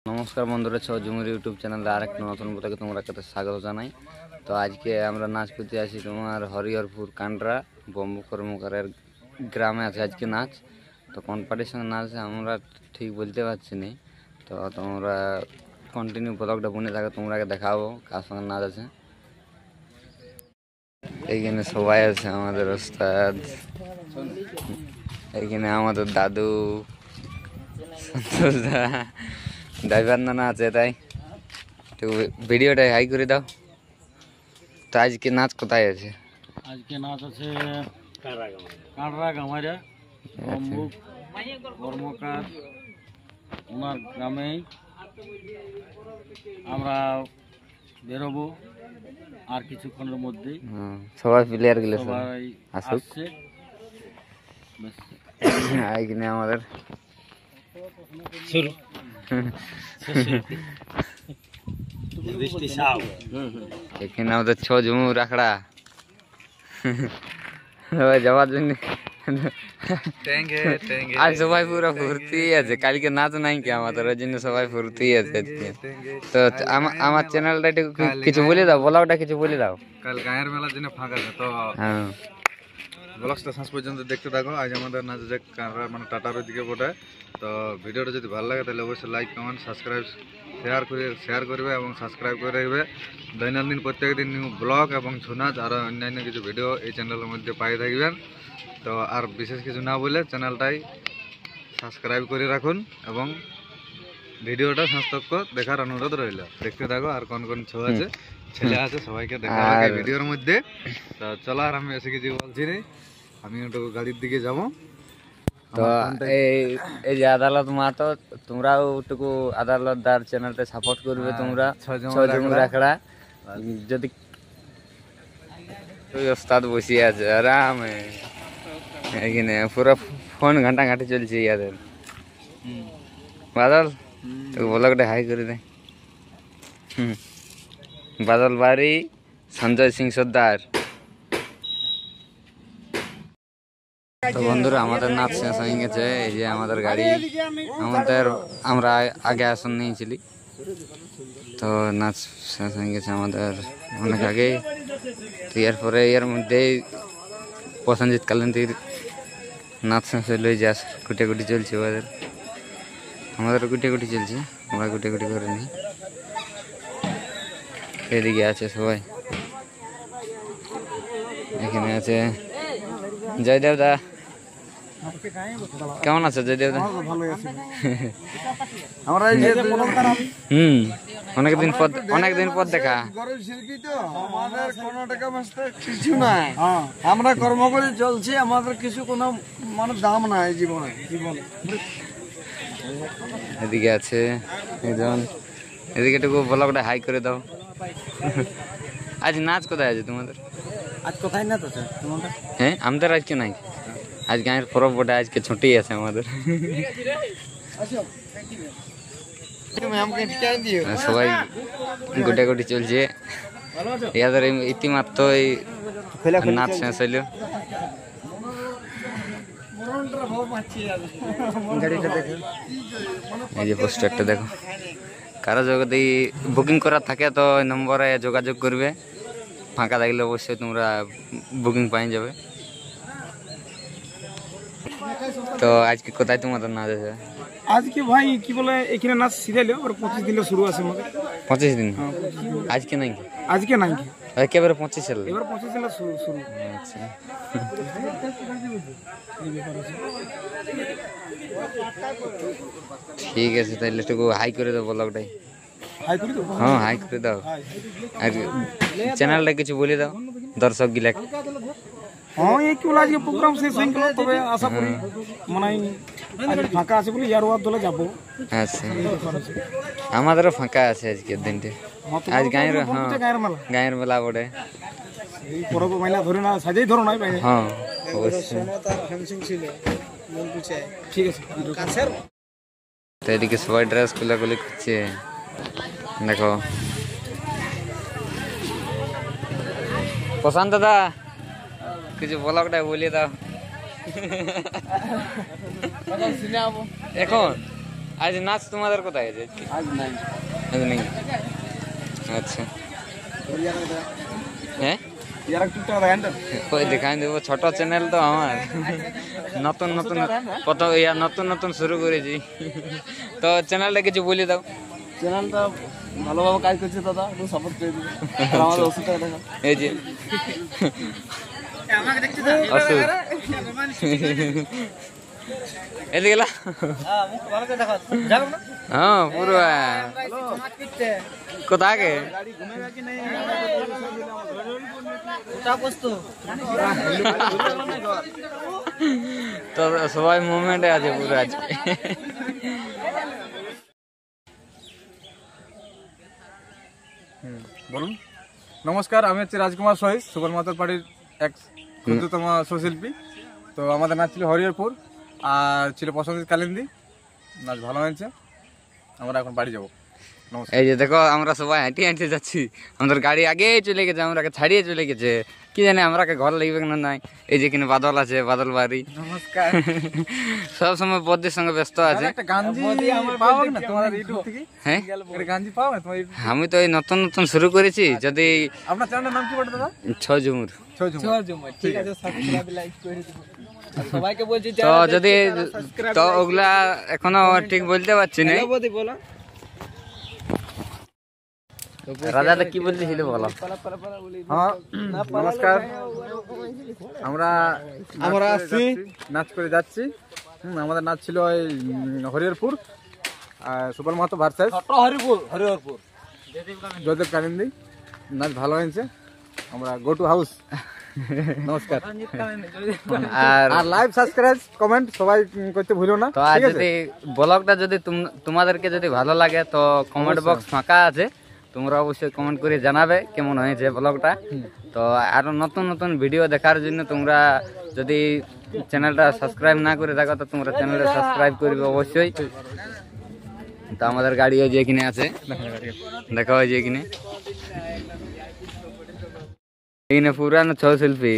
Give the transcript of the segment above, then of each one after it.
नमस्कार बंधुरा Jhumur YouTube channel आरेकटा नतून ब्लगे तुम्हारा स्वागत जानाई। तो आज के आमरा नाच करते आसि तुम्हार हरिहरपुर कांड्रा बम्बू कर्मकारेर ग्रामे आछे आज के नाच। तो कोन पार्टिर संगे नाच आमरा ठीक बोलते पारछि ना। तो तोमरा कन्टिन्यू ब्लगटा बने थाको, तोमराके देखाबो कार संगे नाच आछे। এইখানে সবাই আছে আমাদের ওস্তাদ, এইখানে আমাদের দাদু সন্তোষ দা, ড্রাইভার নানা আছে। তাই তো ভিডিওটা হাই করে দাও। তো আজকে নাচ কোথায় আছে? আজকে নাচ আছে কাঁড়রা গামারা বম্বু কর্মকার ওনার গ্রামে। আমরা বেরোবো আর কিছুক্ষণের মধ্যেই। সবাই প্লেয়ার গুলো সবাই আসছে। এইখানে আমাদের শুরু এখানে আমাদের ছ ঝুমুর আখড়া যাওয়ার জন্য আজ সবাই পুরো ফুর্তি আছে। কালকে নাচ নাই কি আমাদের, ওই জন্য সবাই ফুর্তি আছে আজকে। তো আমার চ্যানেলটা একটু কিছু বলে দাও, ব্লগটা কিছু বলে দাও। কাল গায়ের মেলার জন্য ফাঁকা আছে, তো হ্যাঁ ব্লগটা শেষ পর্যন্ত দেখতে থাকো। আজ আমাদের নাচ যে কাঁড়রা মানে টাটার দিকে পড়ে। তো ভিডিওটা যদি ভালো লাগে তাহলে অবশ্যই লাইক কমেন্ট সাবস্ক্রাইব শেয়ার করবে এবং সাবস্ক্রাইব করে রাখবে। দৈনন্দিন প্রত্যেক দিন নিউ ব্লগ এবং ছৌ নাচ আরও অন্যান্য কিছু ভিডিও এই চ্যানেলের মধ্যে পাই থাকবেন। তো আর বিশেষ কিছু না বলে চ্যানেলটাই সাবস্ক্রাইব করে রাখুন এবং ভিডিওটা সার্থক দেখার অনুরোধ রইল। দেখতে থাকো আর কোন কোন ছৌ আছে ছেলে আছে সবাইকে দেখা লাগে ভিডিওর মধ্যে। তো চলো, আর আমি এসে কিছু বলছি না, আমি একটু গাড়ির দিকে যাব। তো এই যে আদালত মাতো, তোমরাও একটু আদালতদার চ্যানেলটা সাপোর্ট করবে। তোমরা ছ ঝুমুর আখড়া যদি ওই ওস্তাদ বসে আছে আরামে, এখানে পুরো ফোন ঘাঁটা ঘাঁটি চলছে ইয়াদের। বাদল ব্লগটা হাই করে দে। বাদল বাড়ি, সঞ্জয় সিং সর্দার। তো বন্ধুরা আমাদের নাচ শেষ হয়ে গেছে। এই যে আমাদের গাড়ি, আমরা আগে আসন নিয়েছিলি। তো নাচ শেষ হয়ে গেছে আমাদের অনেক আগে। তো এরপরে এর মধ্যেই প্রসেনজিৎ কালিন্দির নাচ শেষ হইলো। যে কুটি চলছে ওদের, আমাদের কুটি চলছে, আমরা কুটি করে নিই। এদিকে আছে সবাই, এখানে আছে জয়দেব দা। কেমন আছে জয়দেব দা? অনেকদিন পর দেখা। আমরা কর্ম করে চলছি, আমাদের কিছু কোনো মানে দাম নাই জীবনে। এদিকে আছে একজন, এদিকে একটু ব্লগটা হাই করে দাও। আজ নাচ কোথায় আছে তোমাদের? আজ কোথায় না তো তোমাদের? হ্যাঁ আমাদের আজকে নাই, আজ গাঁয়ের পরব বটে, আজকে ছুটি আছে আমাদের। সবাই গুটাগুটি চলছে। ইয়াদের ইতিমাত্র নাচ শেষ হইল। এই যে পোস্টারটা দেখো, কারো যদি বুকিং করার থাকে তো ওই নম্বরে যোগাযোগ করবে। ফাঁকা থাকলে অবশ্যই তোমরা বুকিং পাই যাবে। তো আজকে কোথায় তোমাদের নাচ আছে? আজকে ভাই কি বলে এখানে নাচ সিরিয়ালে 25 দিনে শুরু আছে আমাদের। 25 দিন আজকে নাই? আজকে নাই, একেবারে 25 সাল, এবার 25 দিনে শুরু। আচ্ছা ঠিক আছে, তাহলে একটু হাই করে দাও ব্লগটাই। হাই করে দাও। হ্যাঁ হাই করে দাও, আর চ্যানেলটা কিছু বলে দাও দর্শক গিলা। হ্যাঁ এই কি বলে আজকে প্রোগ্রাম শেষ হয়ে গেল, তবে আশা করি মানে আজ ফাঁকা আছে বলে ইয়ার ওয়ার দলে যাবো। আচ্ছা আমাদেরও ফাঁকা আছে আজকের দিনটা। আজ গাঁয়ের মেলা বটে। এই পরব মেলা ধরে না সাজাই ধরো নাই ভাই। হ্যাঁ অবশ্যই ঠিক আছে। তো এদিকে সবাই ড্রেস খুলাখুলি করছে দেখো। প্রশান্ত দাদা কিছু ব্লগটা বলে দাও এখন। আজ নাচ তোমাদের কোথায় আছে? আজ নাই আজ নেই। আচ্ছা হ্যাঁ ইয়ার টুকটাক দেখেন তো ওই দেখাই দেবো, ছোট চ্যানেল তো আমার, নতুন নতুন প্রথম নতুন নতুন শুরু করেছি, তো চ্যানেলটা কিছু বলে দাও। চ্যানেলটা ভালোভাবে কাজ করছে দাদা, একটু সাপোর্ট করে দিবে। আমাদের ওষুধটা দেখা এই যে ওষুধ এদিকে গেলা, হ্যাঁ পুরো কোথায় গে তো সবাই মুভমেন্টে আছে পুরো আজকে। বলুন। নমস্কার, আমি হচ্ছে রাজকুমার সহিত, সুবল মাতার পার্টির এক ক্ষুদ্রতম সুশিল্পী। তো আমাদের নাচ ছিল হরিহরপুর আর ছিল প্রসঞ্জিৎ কালিন্দী। নাচ ভালো হয়েছে, আমরা এখন বাড়ি যাবো। নমস্কার। এই যে দেখো আমরা সবাই হাঁটিয়ে হাঁটিয়ে যাচ্ছি, আমাদের গাড়ি আগেই চলে গেছে, আমরাকে ছাড়িয়ে চলে গেছে, কি জানি আমরাকে ঘর লাগবে না নাই। এই যে কিনা বাদল আছে, বাদল বাড়ি নমস্কার। সব সময় বদ্যির সঙ্গে ব্যস্ত আছে। একটা গাঞ্জি পাওয়া না তোমাদের ইউটিউব থেকে? হ্যাঁ একটা গাঞ্জি পাওয়া না তোমার ইউটিউব? আমি তো এই নতুন নতুন শুরু করেছি, যদি আপনার চ্যানেলের নাম কি বলতে দাদা? ছজুমুর, ঠিক আছে, সাবস্ক্রাইব লাইক করে দিবো। সবাইকে বলছি তো যদি তো ওগুলা এখনো ঠিক বলতে পারছি না। বলো রাজাদা কি বলতেছিল বলো। হ্যাঁ নমস্কার, আমরা নাচ করে যাচ্ছি। আমাদের নাচ ছিল ওই হরিহরপুর আর সুবল মাহাতো ভার্সেস হরিহরপুর জয়দেব কালিন্দী। নাচ ভালো হয়েছে, আমরা গো টু হাউস। নমস্কার। আর আর লাইভ সাবস্ক্রাইব কমেন্ট সবাই করতে ভুলো না। তো আর যদি ব্লগটা যদি তোমাদেরকে যদি ভালো লাগে তো কমেন্ট বক্স ফাঁকা আছে, তোমরা অবশ্যই কমেন্ট করে জানাবে কেমন হয়েছে ব্লগটা। তো আরো নতুন নতুন ভিডিও দেখার জন্য তোমরা যদি চ্যানেলটা সাবস্ক্রাইব না করে থাকো তো তোমরা চ্যানেলটা সাবস্ক্রাইব করবে অবশ্যই। তো আমাদের গাড়ি ওই যে এখানে আছে, দেখা হয় যে এখানে এখানে পুরানো ছৌ শিল্পী,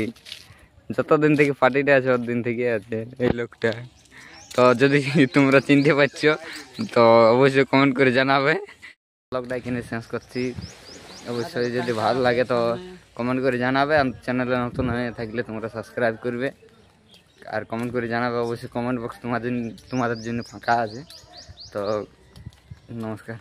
যতদিন থেকে পার্টিটা আছে দিন থেকে আছে এই লোকটা। তো যদি তোমরা চিনতে পারছো তো অবশ্যই কমেন্ট করে জানাবে। ব্লগটা এখানে শেষ করছি, অবশ্যই যদি ভালো লাগে তো কমেন্ট করে জানাবে। আর চ্যানেলে নতুন হয়ে থাকলে তোমরা সাবস্ক্রাইব করবে আর কমেন্ট করে জানাবে। অবশ্যই কমেন্ট বক্স তোমাদের জন্য ফাঁকা আছে। তো নমস্কার।